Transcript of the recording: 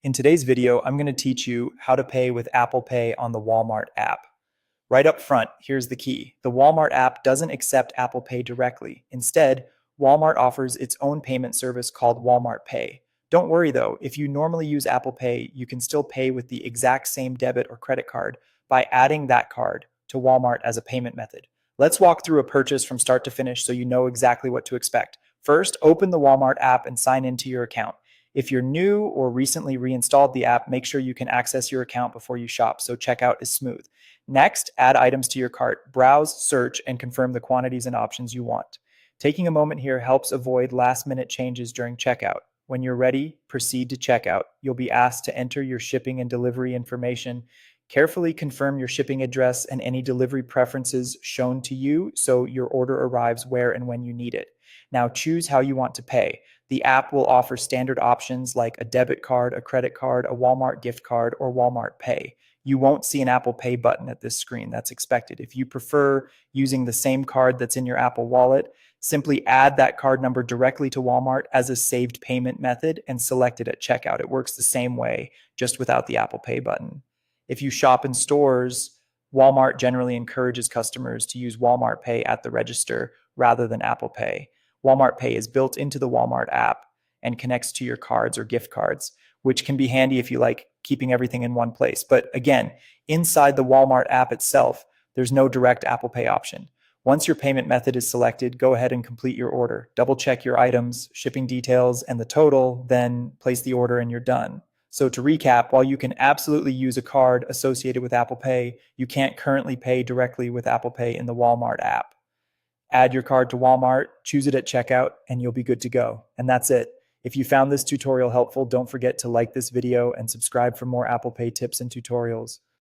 In today's video, I'm going to teach you how to pay with Apple Pay on the Walmart app. Right up front, here's the key. The Walmart app doesn't accept Apple Pay directly. Instead, Walmart offers its own payment service called Walmart Pay. Don't worry though, if you normally use Apple Pay, you can still pay with the exact same debit or credit card by adding that card to Walmart as a payment method. Let's walk through a purchase from start to finish so you know exactly what to expect. First, open the Walmart app and sign into your account. If you're new or recently reinstalled the app, make sure you can access your account before you shop so checkout is smooth. Next, add items to your cart. Browse, search, and confirm the quantities and options you want. Taking a moment here helps avoid last-minute changes during checkout. When you're ready, proceed to checkout. You'll be asked to enter your shipping and delivery information. Carefully confirm your shipping address and any delivery preferences shown to you so your order arrives where and when you need it. Now choose how you want to pay. The app will offer standard options like a debit card, a credit card, a Walmart gift card, or Walmart Pay. You won't see an Apple Pay button at this screen. That's expected. If you prefer using the same card that's in your Apple Wallet, simply add that card number directly to Walmart as a saved payment method and select it at checkout. It works the same way, just without the Apple Pay button. If you shop in stores, Walmart generally encourages customers to use Walmart Pay at the register rather than Apple Pay. Walmart Pay is built into the Walmart app and connects to your cards or gift cards, which can be handy if you like keeping everything in one place. But again, inside the Walmart app itself, there's no direct Apple Pay option. Once your payment method is selected, go ahead and complete your order. Double check your items, shipping details, and the total, then place the order and you're done. So to recap, while you can absolutely use a card associated with Apple Pay, you can't currently pay directly with Apple Pay in the Walmart app. Add your card to Walmart, choose it at checkout, and you'll be good to go. And that's it. If you found this tutorial helpful, don't forget to like this video and subscribe for more Apple Pay tips and tutorials.